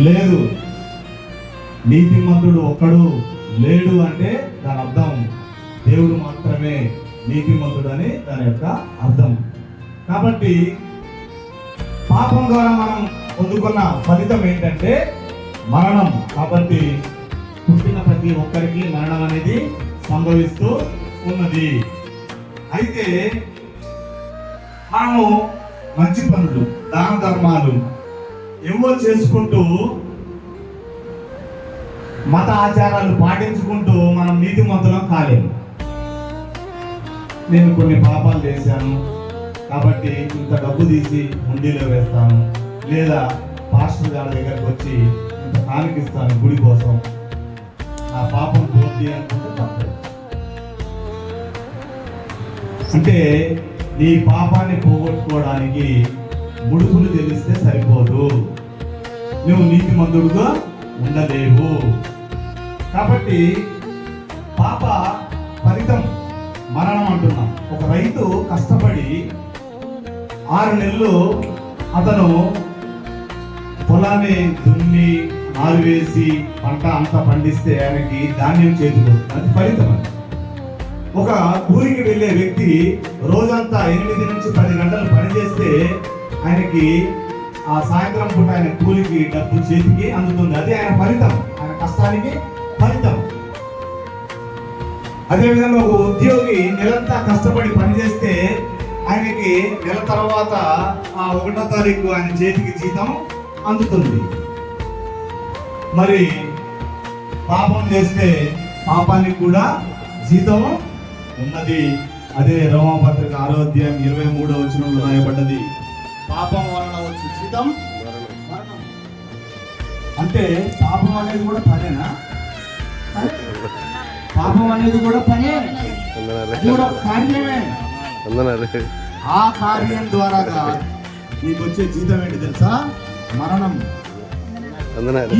లేదు, నీతిమంతుడు ఒక్కడు లేడు అంటే దాని అర్థం దేవుడు మాత్రమే నీతిమంతుడు అని దాని యొక్క అర్థం. కాబట్టి పాపం ద్వారా మనం పొందుకున్న ఫలితం ఏంటంటే మరణం. కాబట్టి పుట్టిన ప్రతి ఒక్కరికి మరణం అనేది సంభవిస్తూ ఉన్నది. అయితే మనము మంచి పనులు, దాన ధర్మాలు ఏవో చేసుకుంటూ, మత ఆచారాలు పాటించుకుంటూ మనం నీతిమంతులం కాలేము. నేను కొన్ని పాపాలు చేశాను కాబట్టి ఇంత డబ్బు తీసి హుండీలో వేస్తాను, లేదా పాస్టర్ గారి దగ్గరకు వచ్చి ఇంత కానికిస్తాను గుడి కోసం, నా పాపం పోద్ది అనుకుంటే తప్పదు. అంటే నీ పాపాన్ని పోగొట్టుకోవడానికి ముడుపులు తెలిస్తే సరిపోదు, నువ్వు నీతిమంతుడుగా ఉండలేవు. కాబట్టి పాప ఫలితం మరణం అంటున్నాం. ఒక రైతు కష్టపడి 6 నెలలు అతను పొలాన్ని దున్ని నారు వేసి పంట అంతా పండిస్తే ఆయనకి ధాన్యం చేతికి అది ఫలితం. ఒక కూలికి వెళ్ళే వ్యక్తి రోజంతా 8 నుంచి 10 గంటలు పనిచేస్తే ఆయనకి ఆ సాయంత్రం పూట ఆయన కూలికి డబ్బు చేతికి అందుతుంది. అది ఆయన ఫలితం, ఆయన కష్టానికి ఫలితం. అదేవిధంగా ఒక ఉద్యోగి నెలంతా కష్టపడి పనిచేస్తే ఆయనకి నెల తర్వాత ఆ 1వ తారీఖు ఆయన చేతికి జీతం అందుతుంది. మరి పాపం చేస్తే పాపానికి కూడా జీతం ఉన్నది. అదే రోమపత్రిక 6వ అధ్యాయం 23వ వచనంలో రాయబడ్డది, పాపం వలన వచ్చే జీతం మరణం. అంటే పాపం అనేది కూడా పనేనా? పాపం అనేది కూడా పనే, కూడా కార్యమే. ఆ కార్యం ద్వారాగా నీకు వచ్చే జీతం ఏంటి తెలుసా? మరణం.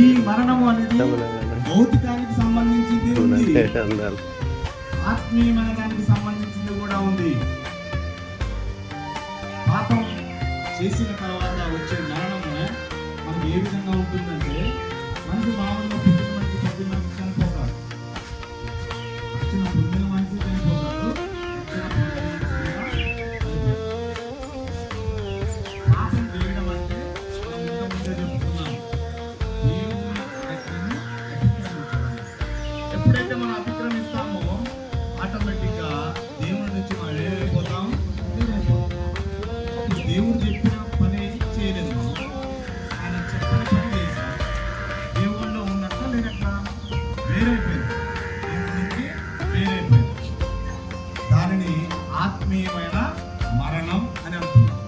ఈ మరణము అనేది భౌతికానికి సంబంధించింది ఉంది, ఆత్మీయమైన దానికి సంబంధించింది కూడా ఉంది. పాపం చేసిన తర్వాత వచ్చే మరణము మనకు ఏ విధంగా ఉంటుందంటే, మనకు మామూలుగా పుట్టిన మనిషి చనిపోతాడు, వచ్చిన పుట్టిన మనిషి చనిపోతాడు, పాపం చేయడం అంటే మనం ముందే చెప్పుకున్నాం, ఎప్పుడైతే మనం అతిక్రమిస్తామో ఆటోమేటిక్గా దేవుడి నుంచి మనం ఏమైపోతాం? దేవుడు చెప్పిన పని చేయలేదు, ఆయన చెప్పిన పని చేశాం. దేవుళ్ళలో ఉన్నట్ల లేనట్లా వేరైపోయింది, దేవుడి నుంచి వేరైపోయింది. దానిని ఆత్మీయమైన మరణం అని అంటున్నాం.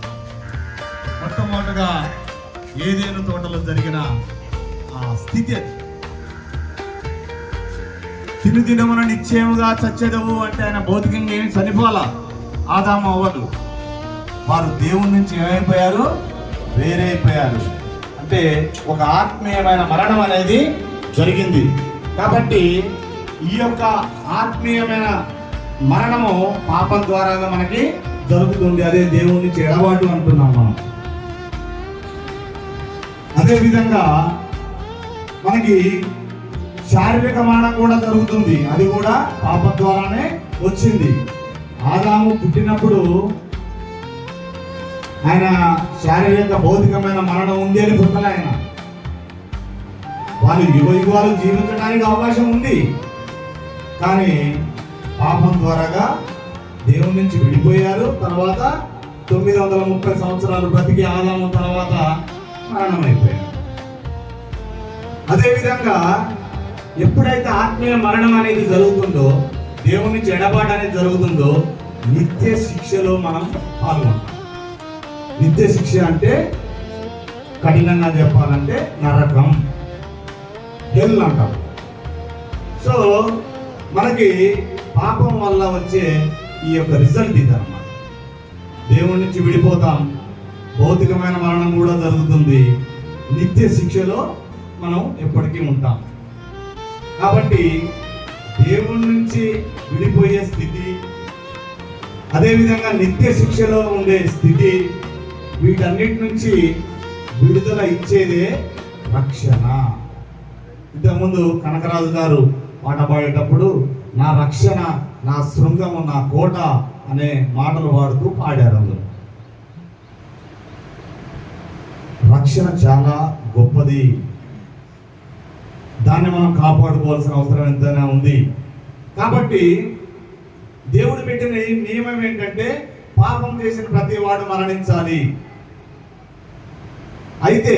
మొట్టమొదటిగా ఏదేను తోటలో జరిగిన ఆ స్థితి అది. దినమున నిశ్చయముగా చచ్చేదవు అంటే ఆయన భౌతికంగా ఏమి చనిపోవాలా. ఆదాము అవ్వదు, వారు దేవుని నుంచి ఏమైపోయారు? వేరైపోయారు. అంటే ఒక ఆత్మీయమైన మరణం అనేది జరిగింది. కాబట్టి ఈ యొక్క ఆత్మీయమైన మరణము పాపం ద్వారా మనకి జరుగుతుంది. అదే దేవుని నుంచి ఎడబాటు అంటున్నాం మనం. అదేవిధంగా మనకి శారీరక మరణం కూడా జరుగుతుంది, అది కూడా పాపం ద్వారానే వచ్చింది. ఆదాము పుట్టినప్పుడు ఆయన శారీరక భౌతికమైన మరణం ఉంది అని పుట్టలే. ఆయన వాళ్ళు యుగాలు జీవించడానికి అవకాశం ఉంది, కానీ పాపం ద్వారాగా దేవుని నుంచి విడిపోయారు. తర్వాత 930 సంవత్సరాలు బ్రతికి ఆదాము తర్వాత మరణం అయిపోయారు. అదేవిధంగా ఎప్పుడైతే ఆత్మీయ మరణం అనేది జరుగుతుందో, దేవుని నుంచి ఎడబాటు అనేది జరుగుతుందో, నిత్య శిక్షలో మనం పాల్గొంటాం. నిత్య శిక్ష అంటే కఠినంగా చెప్పాలంటే నరకం, హెల్ అంటాం. సో మనకి పాపం వల్ల వచ్చే ఈ యొక్క రిజల్ట్ ఇదన్నమాట. దేవుడి నుంచి విడిపోతాం, భౌతికమైన మరణం కూడా జరుగుతుంది, నిత్య శిక్షలో మనం ఎప్పటికీ ఉంటాం. కాబట్టి దేవుడి నుంచి విడిపోయే స్థితి, అదేవిధంగా నిత్య శిక్షలో ఉండే స్థితి, వీటన్నిటి నుంచి విడుదల ఇచ్చేదే రక్షణ. ఇంతకుముందు కనకరాజు గారు పాట పాడేటప్పుడు నా రక్షణ, నా శృంగము, నా కోట అనే మాటలు పాడుతూ పాడారు. అందరూ రక్షణ చాలా గొప్పది, దాన్ని మనం కాపాడుకోవాల్సిన అవసరం ఎంతైనా ఉంది. కాబట్టి దేవుడు పెట్టిన ఈ నియమం ఏంటంటే పాపం చేసిన ప్రతి వాడు మరణించాలి. అయితే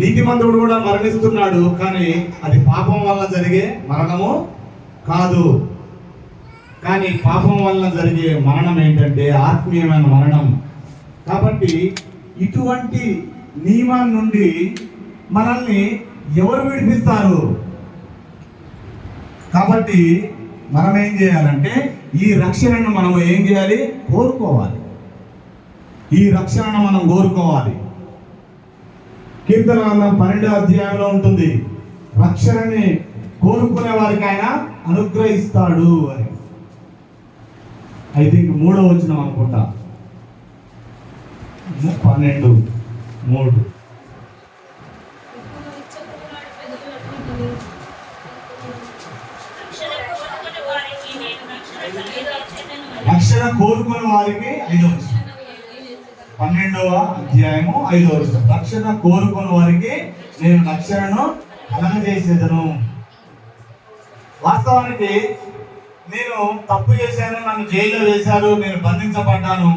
నీతిమంతుడు కూడా మరణిస్తున్నాడు, కానీ అది పాపం వల్ల జరిగే మరణము కాదు. కానీ పాపం వల్ల జరిగే మరణం ఏంటంటే ఆత్మీయమైన మరణం. కాబట్టి ఇటువంటి నియమం నుండి మనల్ని ఎవరు విడిపిస్తారు? కాబట్టి మనం ఏం చేయాలంటే ఈ రక్షణను మనం ఏం చేయాలి? కోరుకోవాలి. ఈ రక్షణను మనం కోరుకోవాలి. కీర్తన 12వ అధ్యాయంలో ఉంటుంది, రక్షణని కోరుకునే వారికి ఆయన అనుగ్రహిస్తాడు అని. ఐ థింక్ 3వ వచనం అనుకుంటా, 12:3. రక్షణ కోరుకునే వారికి 5వ వచనం, 12వ అధ్యాయము 5వ వచనం. రక్షణ కోరుకునే వారికి నేను రక్షణను కలగజేసేదను. వాస్తవానికి నేను తప్పు చేశాను, నన్ను జైల్లో వేశారు, నేను బంధించబడ్డాను,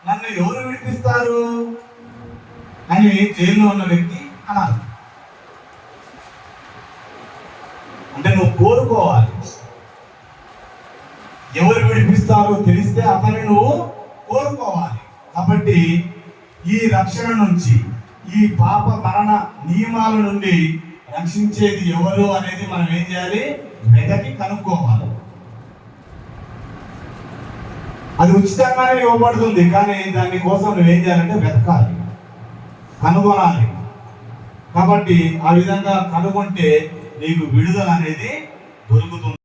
నన్ను ఎవరు విడిపిస్తారు అని జైల్లో ఉన్న వ్యక్తి అనాలి. అంటే నువ్వు కోరుకోవాలి. ఎవరు విడిపిస్తారో తెలిస్తే అతన్ని నువ్వు కోరుకోవాలి. కాబట్టి ఈ రక్షణ నుంచి, ఈ పాప మరణ నియమాల నుండి రక్షించేది ఎవరు అనేది మనం ఏం చేయాలి? వెదకి కనుక్కోవాలి. అది ఉచితంగానే ఇవ్వబడుతుంది, కానీ దాని కోసం నువ్వేం చేయాలంటే వెతకాలి, కనుగొనాలి. కాబట్టి ఆ విధంగా కనుగొంటే నీకు విడుదల అనేది దొరుకుతుంది.